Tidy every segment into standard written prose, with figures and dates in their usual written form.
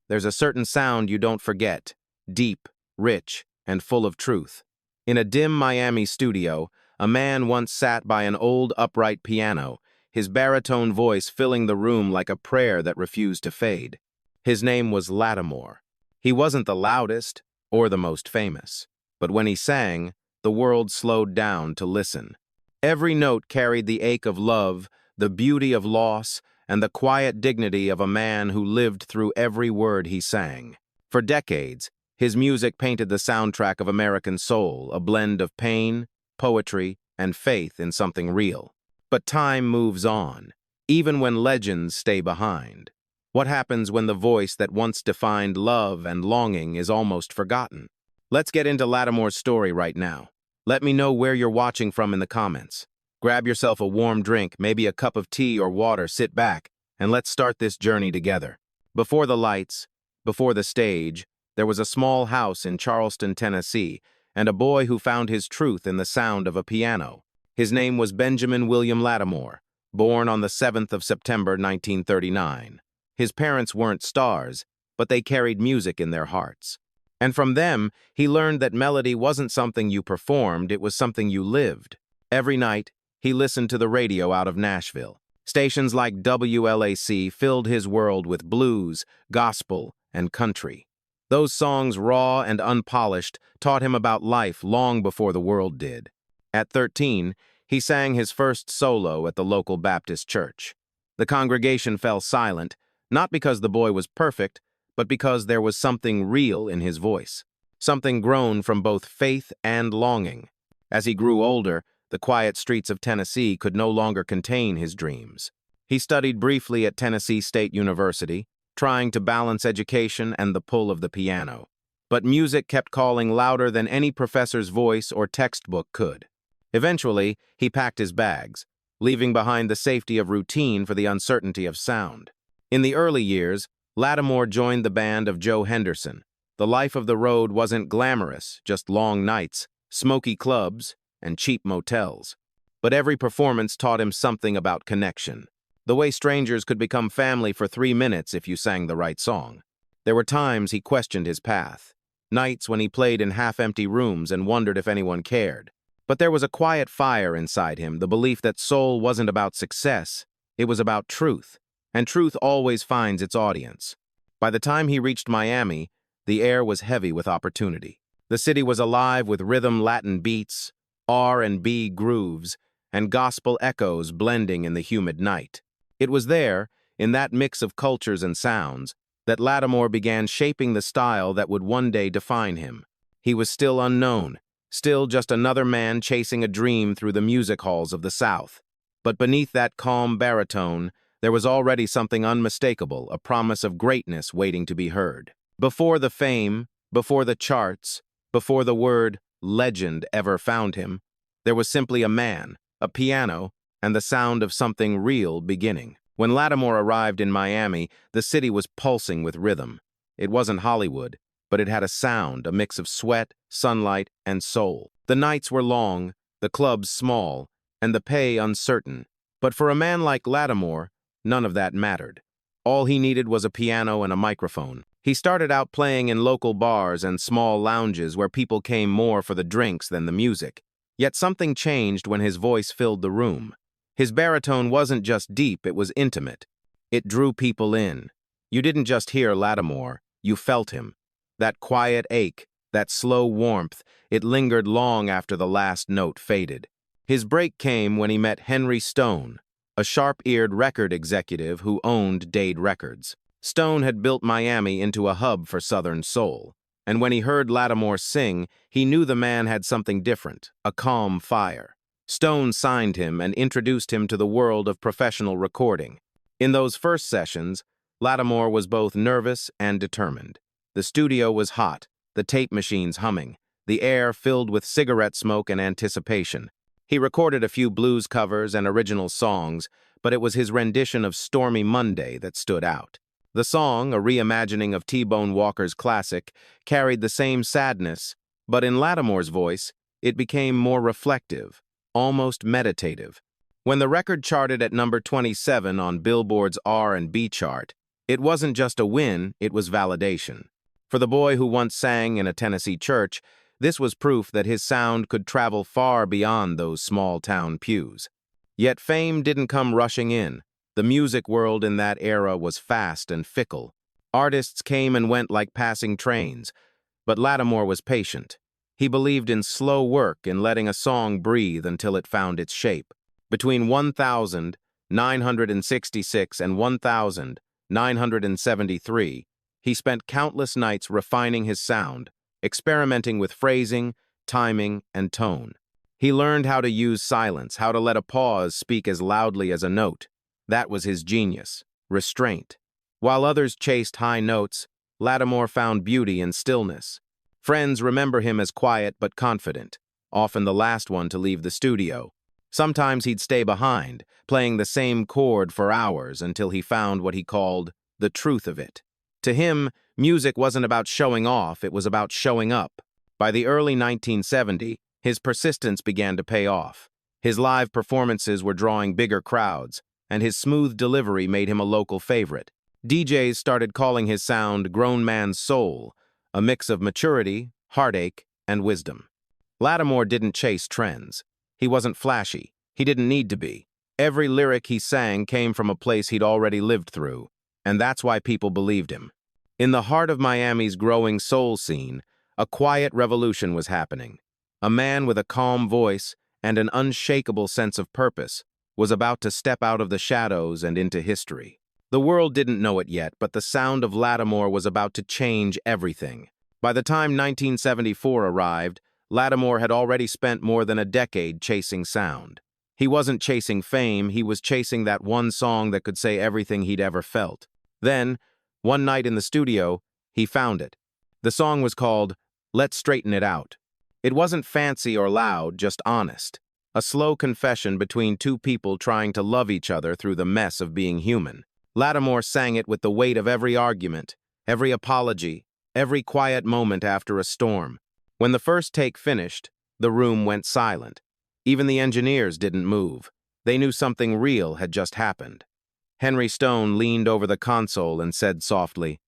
there's a certain sound you don't forget, deep, rich, and full of truth. In a dim Miami studio, a man once sat by an old upright piano, his baritone voice filling the room like a prayer that refused to fade. His name was Latimore. He wasn't the loudest or the most famous, but when he sang, the world slowed down to listen. Every note carried the ache of love, the beauty of loss, and the quiet dignity of a man who lived through every word he sang. For decades, his music painted the soundtrack of American soul, a blend of pain, poetry, and faith in something real. But time moves on, even when legends stay behind. What happens when the voice that once defined love and longing is almost forgotten? Let's get into Latimore's story right now. Let me know where you're watching from in the comments. Grab yourself a warm drink, maybe a cup of tea or water, sit back, and let's start this journey together. Before the lights, before the stage, there was a small house in Charleston, Tennessee, and a boy who found his truth in the sound of a piano. His name was Benjamin William Latimore, born on the 7th of September, 1939. His parents weren't stars, but they carried music in their hearts. And from them, he learned that melody wasn't something you performed, it was something you lived. Every night, he listened to the radio out of Nashville. Stations like WLAC filled his world with blues, gospel, and country. Those songs, raw and unpolished, taught him about life long before the world did. At 13, he sang his first solo at the local Baptist church. The congregation fell silent, not because the boy was perfect, but because there was something real in his voice, something grown from both faith and longing. As he grew older, the quiet streets of Tennessee could no longer contain his dreams. He studied briefly at Tennessee State University, trying to balance education and the pull of the piano. But music kept calling louder than any professor's voice or textbook could. Eventually, he packed his bags, leaving behind the safety of routine for the uncertainty of sound. In the early years, Latimore joined the band of Joe Henderson. The life of the road wasn't glamorous, just long nights, smoky clubs, and cheap motels. But every performance taught him something about connection. The way strangers could become family for 3 minutes if you sang the right song. There were times he questioned his path, nights when he played in half-empty rooms and wondered if anyone cared. But there was a quiet fire inside him, the belief that soul wasn't about success, it was about truth, and truth always finds its audience. By the time he reached Miami, the air was heavy with opportunity. The city was alive with rhythm Latin beats, R&B grooves, and gospel echoes blending in the humid night. It was there, in that mix of cultures and sounds, that Latimore began shaping the style that would one day define him. He was still unknown, still just another man chasing a dream through the music halls of the South. But beneath that calm baritone, there was already something unmistakable, a promise of greatness waiting to be heard. Before the fame, before the charts, before the word legend ever found him, there was simply a man, a piano, and the sound of something real beginning. When Latimore arrived in Miami, the city was pulsing with rhythm. It wasn't Hollywood, but it had a sound, a mix of sweat, sunlight, and soul. The nights were long, the clubs small, and the pay uncertain. But for a man like Latimore, none of that mattered. All he needed was a piano and a microphone. He started out playing in local bars and small lounges where people came more for the drinks than the music. Yet something changed when his voice filled the room. His baritone wasn't just deep, it was intimate. It drew people in. You didn't just hear Latimore, you felt him. That quiet ache, that slow warmth, it lingered long after the last note faded. His break came when he met Henry Stone, a sharp-eared record executive who owned Dade Records. Stone had built Miami into a hub for Southern soul, and when he heard Latimore sing, he knew the man had something different, a calm fire. Stone signed him and introduced him to the world of professional recording. In those first sessions, Latimore was both nervous and determined. The studio was hot, the tape machines humming, the air filled with cigarette smoke and anticipation. He recorded a few blues covers and original songs, but it was his rendition of Stormy Monday that stood out. The song, a reimagining of T-Bone Walker's classic, carried the same sadness, but in Latimore's voice, it became more reflective, almost meditative. When the record charted at number 27 on Billboard's R&B chart, It wasn't just a win, it was validation. For the boy who once sang in a Tennessee church, this was proof that his sound could travel far beyond those small-town pews. Yet fame didn't come rushing in. The music world in that era was fast and fickle. Artists came and went like passing trains, but Latimore was patient. He believed in slow work, in letting a song breathe until it found its shape. Between 1966 and 1973, he spent countless nights refining his sound, experimenting with phrasing, timing, and tone. He learned how to use silence, how to let a pause speak as loudly as a note. That was his genius, restraint. While others chased high notes, Latimore found beauty in stillness. Friends remember him as quiet but confident, often the last one to leave the studio. Sometimes he'd stay behind, playing the same chord for hours until he found what he called the truth of it. To him, music wasn't about showing off, it was about showing up. By the early 1970s, his persistence began to pay off. His live performances were drawing bigger crowds, and his smooth delivery made him a local favorite. DJs started calling his sound grown man's soul, a mix of maturity, heartache, and wisdom. Latimore didn't chase trends. He wasn't flashy. He didn't need to be. Every lyric he sang came from a place he'd already lived through, and that's why people believed him. In the heart of Miami's growing soul scene, a quiet revolution was happening. A man with a calm voice and an unshakable sense of purpose was about to step out of the shadows and into history. The world didn't know it yet, but the sound of Latimore was about to change everything. By the time 1974 arrived, Latimore had already spent more than a decade chasing sound. He wasn't chasing fame, he was chasing that one song that could say everything he'd ever felt. Then, one night in the studio, he found it. The song was called Let's Straighten It Out. It wasn't fancy or loud, just honest. A slow confession between two people trying to love each other through the mess of being human. Latimore sang it with the weight of every argument, every apology, every quiet moment after a storm. When the first take finished, the room went silent. Even the engineers didn't move. They knew something real had just happened. Henry Stone leaned over the console and said softly,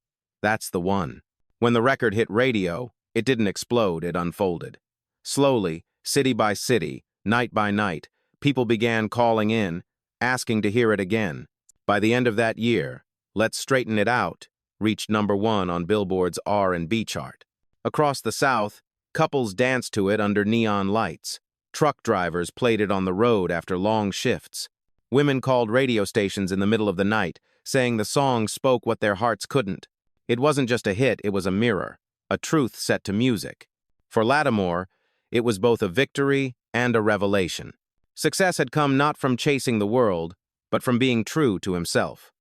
"That's the one." When the record hit radio, it didn't explode, it unfolded. Slowly, city by city, night by night, people began calling in, asking to hear it again. By the end of that year, Let's Straighten It Out reached #1 on Billboard's R&B chart. Across the South, couples danced to it under neon lights. Truck drivers played it on the road after long shifts. Women called radio stations in the middle of the night, saying the song spoke what their hearts couldn't. It wasn't just a hit, it was a mirror, a truth set to music. For Latimore, it was both a victory and a revelation. Success had come not from chasing the world, but from being true to himself.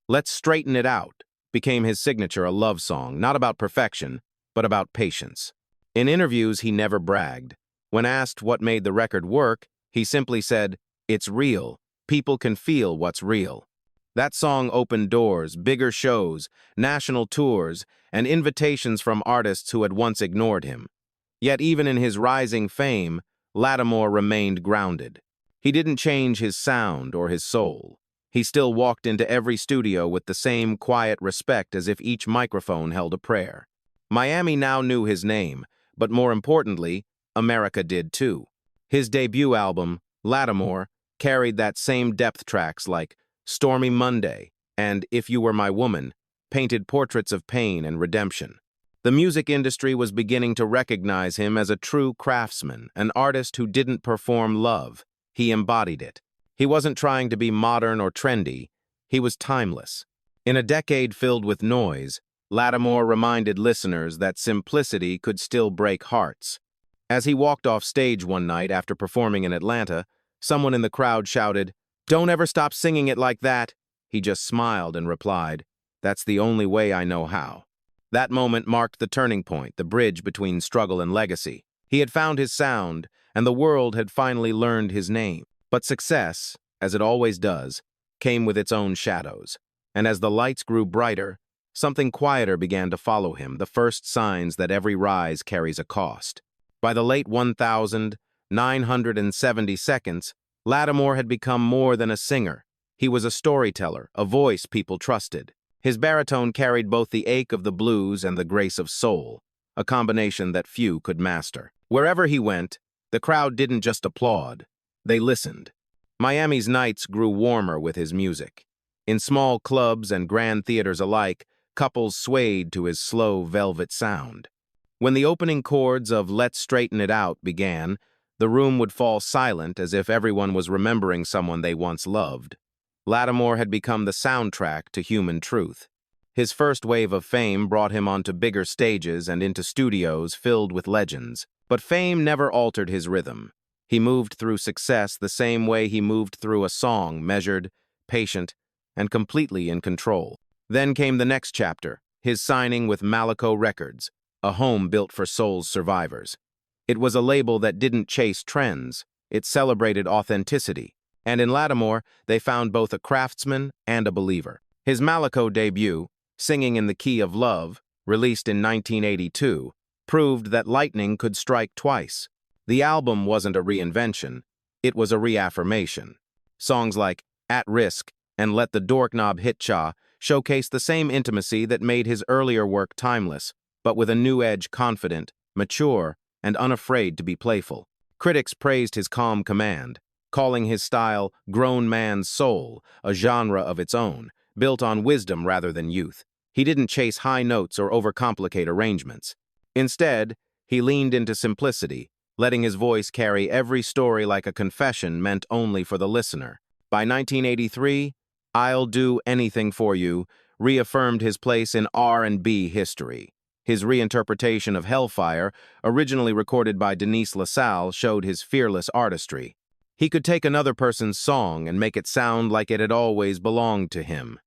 Let's Straighten It Out became his signature, a love song, not about perfection, but about patience. In interviews, he never bragged. When asked what made the record work, he simply said, "It's real. People can feel what's real." That song opened doors, bigger shows, national tours, and invitations from artists who had once ignored him. Yet even in his rising fame, Latimore remained grounded. He didn't change his sound or his soul. He still walked into every studio with the same quiet respect as if each microphone held a prayer. Miami now knew his name, but more importantly, America did too. His debut album, Latimore, carried that same depth. Tracks like Stormy Monday and If You Were My Woman painted portraits of pain and redemption. The music industry was beginning to recognize him as a true craftsman, an artist who didn't perform love. He embodied it. He wasn't trying to be modern or trendy. He was timeless. In a decade filled with noise, Latimore reminded listeners that simplicity could still break hearts. As he walked off stage one night after performing in Atlanta, someone in the crowd shouted, "Don't ever stop singing it like that." He just smiled and replied, "That's the only way I know how." That moment marked the turning point, the bridge between struggle and legacy. He had found his sound, and the world had finally learned his name. But success, as it always does, came with its own shadows. And as the lights grew brighter, something quieter began to follow him, the first signs that every rise carries a cost. By the late 1972, Latimore had become more than a singer. He was a storyteller, a voice people trusted. His baritone carried both the ache of the blues and the grace of soul, a combination that few could master. Wherever he went, the crowd didn't just applaud, they listened. Miami's nights grew warmer with his music. In small clubs and grand theaters alike, couples swayed to his slow velvet sound. When the opening chords of Let's Straighten It Out began, the room would fall silent as if everyone was remembering someone they once loved. Latimore had become the soundtrack to human truth. His first wave of fame brought him onto bigger stages and into studios filled with legends. But fame never altered his rhythm. He moved through success the same way he moved through a song, measured, patient, and completely in control. Then came the next chapter, his signing with Malaco Records, a home built for soul's survivors. It was a label that didn't chase trends, it celebrated authenticity. And in Latimore, they found both a craftsman and a believer. His Malaco debut, Singing in the Key of Love, released in 1982, proved that lightning could strike twice. The album wasn't a reinvention, it was a reaffirmation. Songs like At Risk and Let the Doorknob Hit Cha showcased the same intimacy that made his earlier work timeless, but with a new edge, confident, mature, and unafraid to be playful. Critics praised his calm command, calling his style grown man's soul, a genre of its own, built on wisdom rather than youth. He didn't chase high notes or overcomplicate arrangements. Instead, he leaned into simplicity, letting his voice carry every story like a confession meant only for the listener. By 1983, I'll Do Anything for You reaffirmed his place in R&B history. His reinterpretation of Hellfire, originally recorded by Denise LaSalle, showed his fearless artistry. He could take another person's song and make it sound like it had always belonged to him.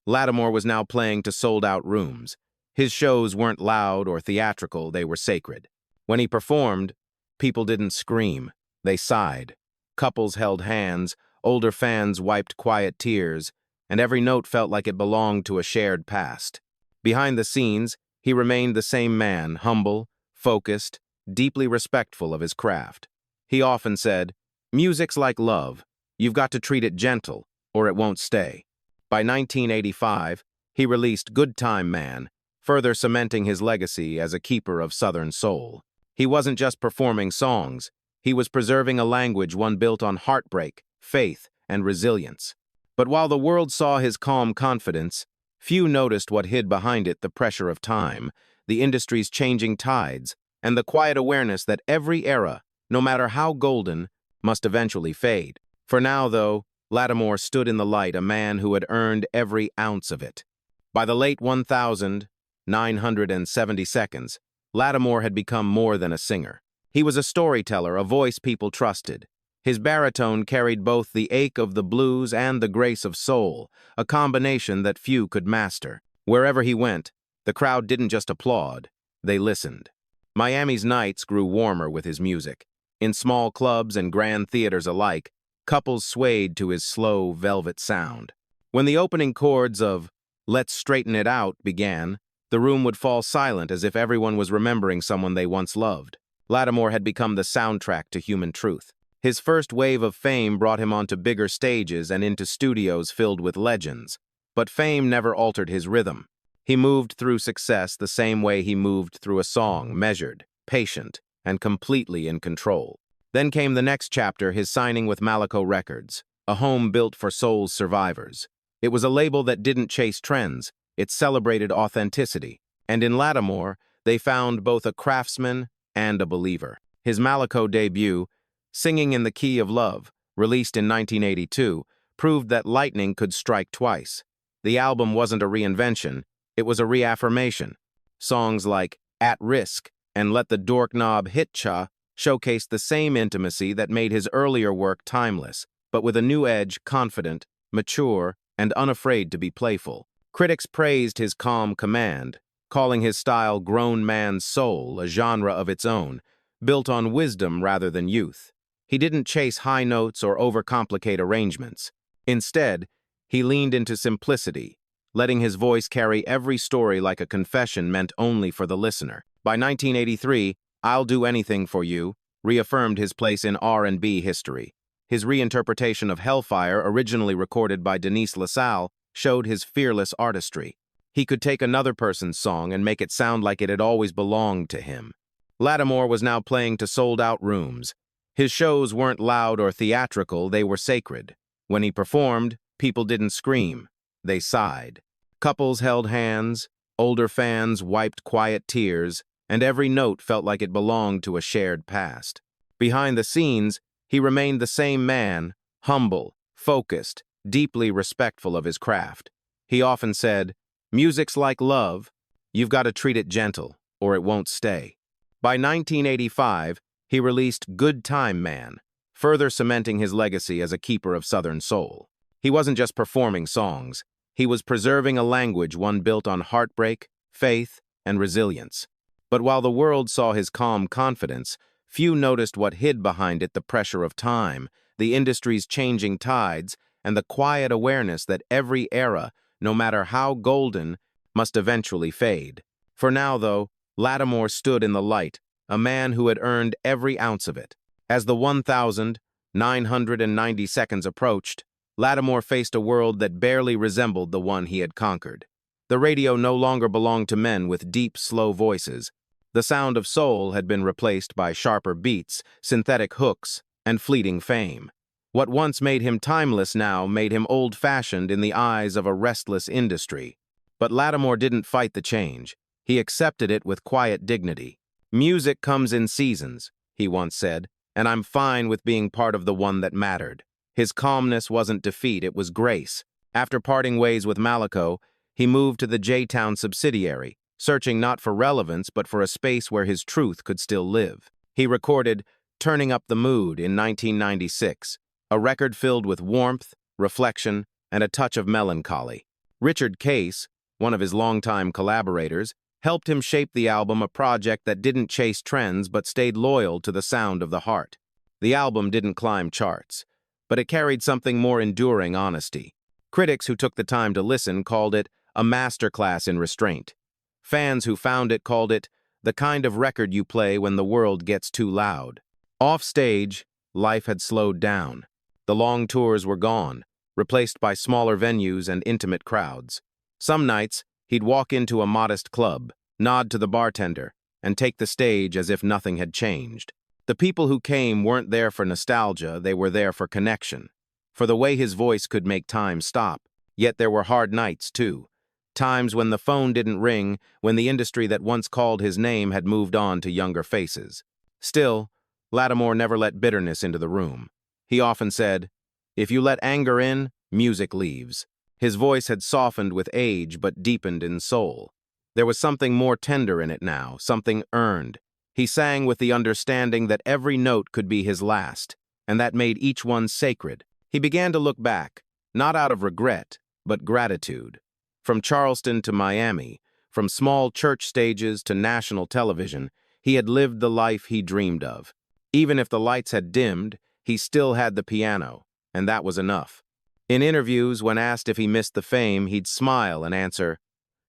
Latimore was now playing to sold-out rooms. His shows weren't loud or theatrical, they were sacred. When he performed, people didn't scream, they sighed. Couples held hands, older fans wiped quiet tears, and every note felt like it belonged to a shared past. Behind the scenes, he remained the same man, humble, focused, deeply respectful of his craft. He often said, "Music's like love. You've got to treat it gentle, or it won't stay." By 1985, he released Good Time Man, further cementing his legacy as a keeper of Southern soul. He wasn't just performing songs, he was preserving a language one built on heartbreak, faith, and resilience. But while the world saw his calm confidence, few noticed what hid behind it: the pressure of time, the industry's changing tides, and the quiet awareness that every era, no matter how golden, must eventually fade. For now, though, Latimore stood in the light, a man who had earned every ounce of it. By the late 1970s, Latimore had become more than a singer. He was a storyteller, a voice people trusted. His baritone carried both the ache of the blues and the grace of soul, a combination that few could master. Wherever he went, the crowd didn't just applaud, they listened. Miami's nights grew warmer with his music. In small clubs and grand theaters alike, couples swayed to his slow, velvet sound. When the opening chords of Let's Straighten It Out began, the room would fall silent as if everyone was remembering someone they once loved. Latimore had become the soundtrack to human truth. His first wave of fame brought him onto bigger stages and into studios filled with legends. But fame never altered his rhythm. He moved through success the same way he moved through a song, measured, patient, and completely in control. Then came the next chapter, his signing with Malaco Records, a home built for soul's survivors. It was a label that didn't chase trends, it celebrated authenticity. And in Latimore, they found both a craftsman and a believer. His Malaco debut, Singing in the Key of Love, released in 1982, proved that lightning could strike twice. The album wasn't a reinvention, it was a reaffirmation. Songs like At Risk and Let the Doorknob Hit Cha showcased the same intimacy that made his earlier work timeless, but with a new edge, confident, mature, and unafraid to be playful. Critics praised his calm command, calling his style grown man's soul, a genre of its own, built on wisdom rather than youth. He didn't chase high notes or overcomplicate arrangements. Instead, he leaned into simplicity, letting his voice carry every story like a confession meant only for the listener. By 1983, I'll Do Anything for You reaffirmed his place in R&B history. His reinterpretation of Hellfire, originally recorded by Denise LaSalle, showed his fearless artistry. He could take another person's song and make it sound like it had always belonged to him. Latimore was now playing to sold-out rooms. His shows weren't loud or theatrical, they were sacred. When he performed, people didn't scream, they sighed. Couples held hands, older fans wiped quiet tears, and every note felt like it belonged to a shared past. Behind the scenes, he remained the same man, humble, focused, deeply respectful of his craft. He often said, "Music's like love. You've got to treat it gentle, or it won't stay." By 1985, he released Good Time Man, further cementing his legacy as a keeper of Southern soul. He wasn't just performing songs. He was preserving a language, one built on heartbreak, faith, and resilience. But while the world saw his calm confidence, few noticed what hid behind it: the pressure of time, the industry's changing tides, and the quiet awareness that every era, no matter how golden, must eventually fade. For now, though, Latimore stood in the light, a man who had earned every ounce of it. As the 1,990 seconds approached, Latimore faced a world that barely resembled the one he had conquered. The radio no longer belonged to men with deep, slow voices. The sound of soul had been replaced by sharper beats, synthetic hooks, and fleeting fame. What once made him timeless now made him old-fashioned in the eyes of a restless industry. But Latimore didn't fight the change. He accepted it with quiet dignity. "Music comes in seasons," he once said, "and I'm fine with being part of the one that mattered." His calmness wasn't defeat, it was grace. After parting ways with Malaco, he moved to the J-Town subsidiary, searching not for relevance but for a space where his truth could still live. He recorded Turning Up the Mood in 1996, a record filled with warmth, reflection, and a touch of melancholy. Richard Case, one of his longtime collaborators, helped him shape the album, a project that didn't chase trends but stayed loyal to the sound of the heart. The album didn't climb charts, but it carried something more enduring: honesty. Critics who took the time to listen called it a masterclass in restraint. Fans who found it called it the kind of record you play when the world gets too loud. Off stage, life had slowed down. The long tours were gone, replaced by smaller venues and intimate crowds. Some nights, he'd walk into a modest club, nod to the bartender, and take the stage as if nothing had changed. The people who came weren't there for nostalgia, they were there for connection, for the way his voice could make time stop. Yet there were hard nights, too. Times when the phone didn't ring, when the industry that once called his name had moved on to younger faces. Still, Latimore never let bitterness into the room. He often said, "If you let anger in, music leaves." His voice had softened with age but deepened in soul. There was something more tender in it now, something earned. He sang with the understanding that every note could be his last, and that made each one sacred. He began to look back, not out of regret, but gratitude. From Charleston to Miami, from small church stages to national television, he had lived the life he dreamed of. Even if the lights had dimmed, he still had the piano, and that was enough. In interviews, when asked if he missed the fame, he'd smile and answer,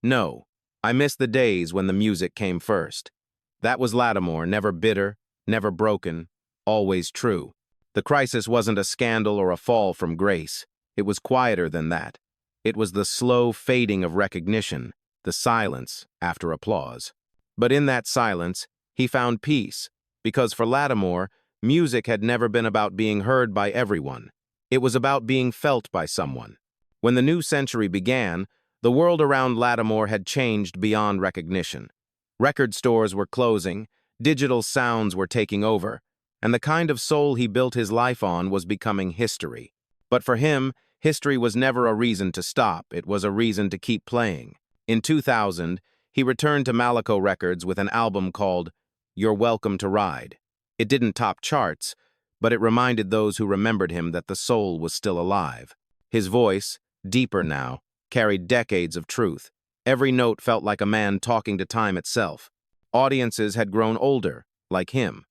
"No, I miss the days when the music came first." That was Latimore, never bitter, never broken, always true. The crisis wasn't a scandal or a fall from grace. It was quieter than that. It was the slow fading of recognition, the silence after applause. But in that silence, he found peace, because for Latimore, music had never been about being heard by everyone. It was about being felt by someone. When the new century began, the world around Latimore had changed beyond recognition. Record stores were closing, digital sounds were taking over, and the kind of soul he built his life on was becoming history. But for him, history was never a reason to stop, it was a reason to keep playing. In 2000, he returned to Malaco Records with an album called You're Welcome to Ride. It didn't top charts, but it reminded those who remembered him that the soul was still alive. His voice, deeper now, carried decades of truth. Every note felt like a man talking to time itself. Audiences had grown older, like him.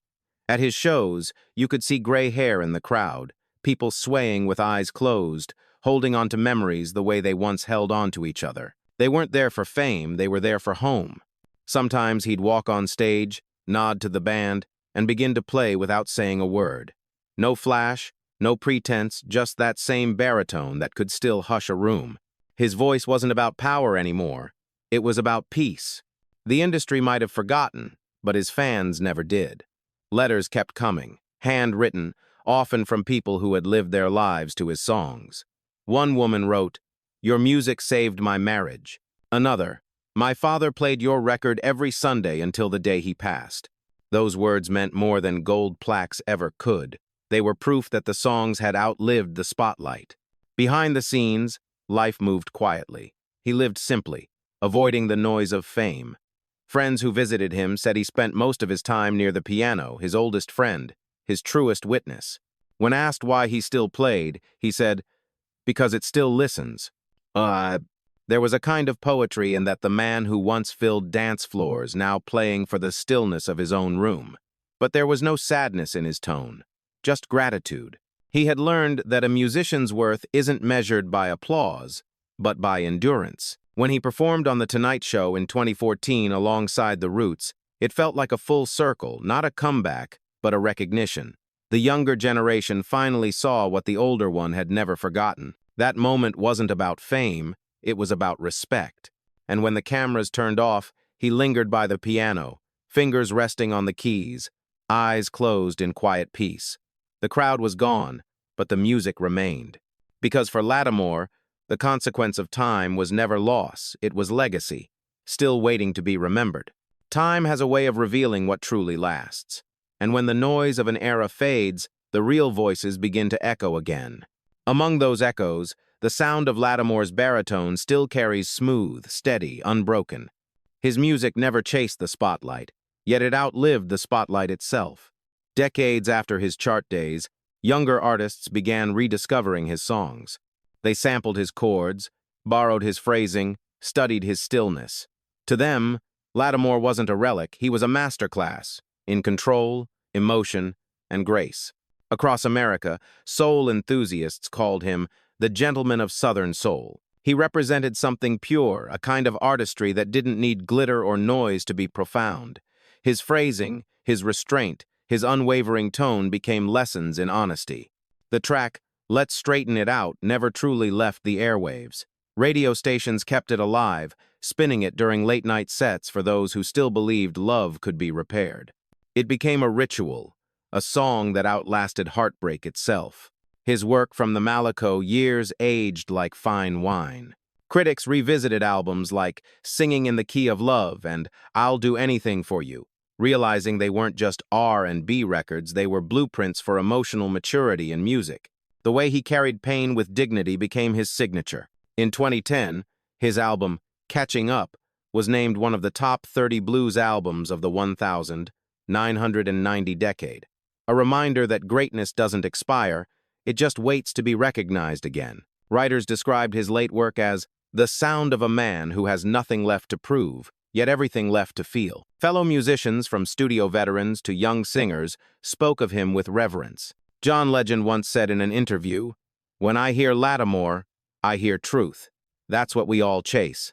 At his shows, you could see gray hair in the crowd, people swaying with eyes closed, holding on to memories the way they once held on to each other. They weren't there for fame, they were there for home. Sometimes he'd walk on stage, nod to the band, and begin to play without saying a word. No flash, no pretense, just that same baritone that could still hush a room. His voice wasn't about power anymore. It was about peace. The industry might have forgotten, but his fans never did. Letters kept coming, handwritten, often from people who had lived their lives to his songs. One woman wrote, "Your music saved my marriage." Another, "My father played your record every Sunday until the day he passed." Those words meant more than gold plaques ever could. They were proof that the songs had outlived the spotlight. Behind the scenes, life moved quietly. He lived simply, avoiding the noise of fame. Friends who visited him said he spent most of his time near the piano, his oldest friend, his truest witness. When asked why he still played, he said, "Because it still listens." There was a kind of poetry in that the man who once filled dance floors now playing for the stillness of his own room. But there was no sadness in his tone, just gratitude. He had learned that a musician's worth isn't measured by applause, but by endurance. When he performed on The Tonight Show in 2014 alongside the Roots, it felt like a full circle, not a comeback, but a recognition. The younger generation finally saw what the older one had never forgotten. That moment wasn't about fame, it was about respect. And when the cameras turned off, he lingered by the piano, fingers resting on the keys, eyes closed in quiet peace. The crowd was gone, but the music remained. Because for Latimore, the consequence of time was never loss, it was legacy, still waiting to be remembered. Time has a way of revealing what truly lasts. And when the noise of an era fades, the real voices begin to echo again. Among those echoes, the sound of Latimore's baritone still carries smooth, steady, unbroken. His music never chased the spotlight, yet it outlived the spotlight itself. Decades after his chart days, younger artists began rediscovering his songs. They sampled his chords, borrowed his phrasing, studied his stillness. To them, Latimore wasn't a relic, he was a masterclass in control, emotion, and grace. Across America, soul enthusiasts called him the gentleman of Southern soul. He represented something pure, a kind of artistry that didn't need glitter or noise to be profound. His phrasing, his restraint, his unwavering tone became lessons in honesty. The track, "Let's Straighten It Out," never truly left the airwaves. Radio stations kept it alive, spinning it during late-night sets for those who still believed love could be repaired. It became a ritual, a song that outlasted heartbreak itself. His work from the Malco years aged like fine wine. Critics revisited albums like "Singing in the Key of Love" and "I'll Do Anything for You," realizing they weren't just R&B records, they were blueprints for emotional maturity in music. The way he carried pain with dignity became his signature. In 2010, his album, "Catching Up," was named one of the top 30 blues albums of the 1990 decade. A reminder that greatness doesn't expire, it just waits to be recognized again. Writers described his late work as the sound of a man who has nothing left to prove, yet everything left to feel. Fellow musicians, from studio veterans to young singers, spoke of him with reverence. John Legend once said in an interview, "When I hear Latimore, I hear truth. That's what we all chase."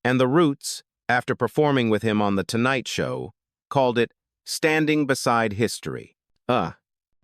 And the Roots, after performing with him on The Tonight Show, called it "standing beside history."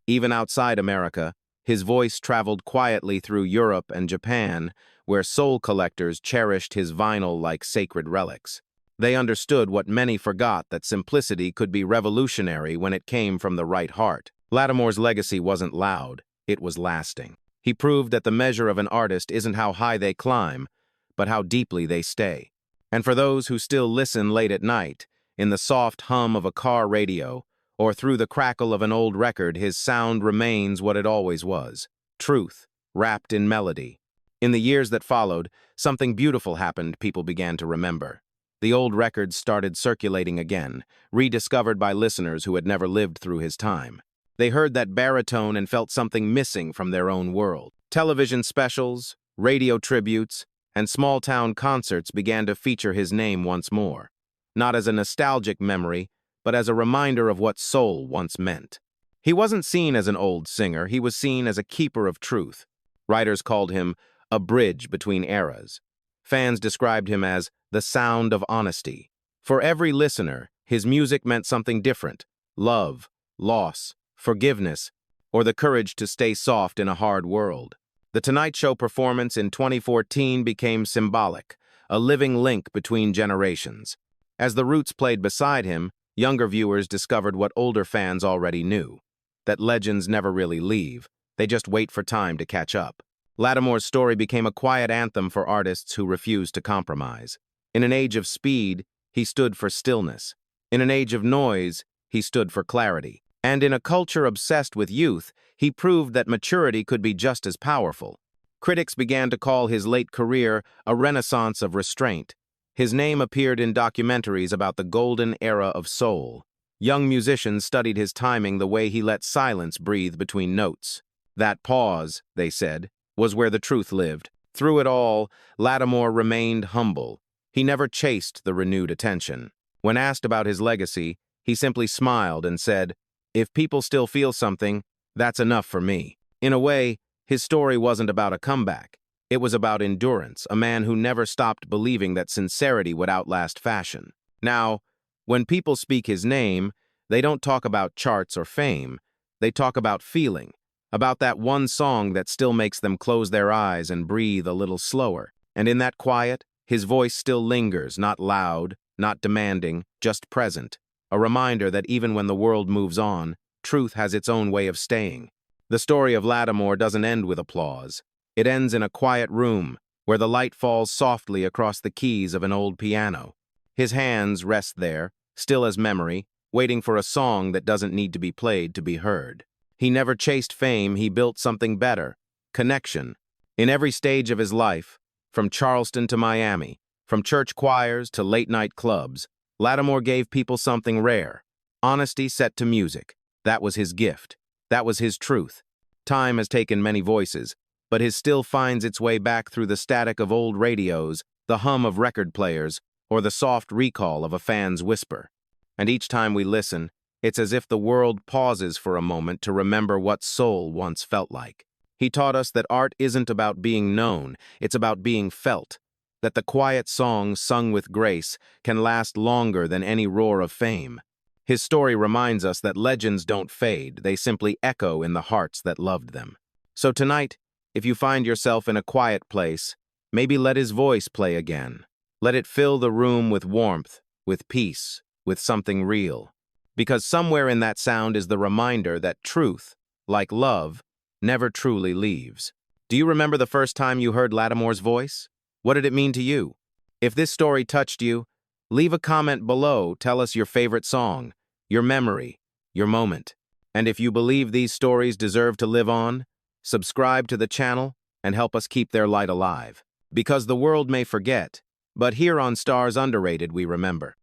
Even outside America, his voice traveled quietly through Europe and Japan, where soul collectors cherished his vinyl like sacred relics. They understood what many forgot, that simplicity could be revolutionary when it came from the right heart. Latimore's legacy wasn't loud, it was lasting. He proved that the measure of an artist isn't how high they climb, but how deeply they stay. And for those who still listen late at night, in the soft hum of a car radio, or through the crackle of an old record, his sound remains what it always was: truth, wrapped in melody. In the years that followed, something beautiful happened people began to remember. The old records started circulating again, rediscovered by listeners who had never lived through his time. They heard that baritone and felt something missing from their own world. Television specials, radio tributes, and small-town concerts began to feature his name once more, not as a nostalgic memory, but as a reminder of what soul once meant. He wasn't seen as an old singer, he was seen as a keeper of truth. Writers called him a bridge between eras. Fans described him as the sound of honesty. For every listener, his music meant something different: love, loss, forgiveness, or the courage to stay soft in a hard world. The Tonight Show performance in 2014 became symbolic, a living link between generations. As the roots played beside him, younger viewers discovered what older fans already knew, that legends never really leave, they just wait for time to catch up. Latimore's story became a quiet anthem for artists who refused to compromise. In an age of speed, he stood for stillness. In an age of noise, he stood for clarity. And in a culture obsessed with youth, he proved that maturity could be just as powerful. Critics began to call his late career a renaissance of restraint. His name appeared in documentaries about the golden era of soul. Young musicians studied his timing the way he let silence breathe between notes. That pause, they said, was where the truth lived. Through it all, Latimore remained humble. He never chased the renewed attention. When asked about his legacy, he simply smiled and said, "If people still feel something, that's enough for me." In a way, his story wasn't about a comeback. It was about endurance, a man who never stopped believing that sincerity would outlast fashion. Now, when people speak his name, they don't talk about charts or fame. They talk about feeling, about that one song that still makes them close their eyes and breathe a little slower. And in that quiet, his voice still lingers, not loud, not demanding, just present, a reminder that even when the world moves on, truth has its own way of staying. The story of Latimore doesn't end with applause. It ends in a quiet room where the light falls softly across the keys of an old piano. His hands rest there, still as memory, waiting for a song that doesn't need to be played to be heard. He never chased fame, he built something better, connection. In every stage of his life, from Charleston to Miami, from church choirs to late-night clubs, Latimore gave people something rare, honesty set to music. That was his gift. That was his truth. Time has taken many voices, but his still finds its way back through the static of old radios, the hum of record players, or the soft recall of a fan's whisper. And each time we listen, it's as if the world pauses for a moment to remember what soul once felt like. He taught us that art isn't about being known, it's about being felt, that the quiet song sung with grace can last longer than any roar of fame. His story reminds us that legends don't fade, they simply echo in the hearts that loved them. So tonight, if you find yourself in a quiet place, maybe let his voice play again. Let it fill the room with warmth, with peace, with something real. Because somewhere in that sound is the reminder that truth, like love, never truly leaves. Do you remember the first time you heard Latimore's voice? What did it mean to you? If this story touched you, leave a comment below, tell us your favorite song, your memory, your moment. And if you believe these stories deserve to live on, subscribe to the channel and help us keep their light alive. Because the world may forget, but here on Stars Underrated we remember.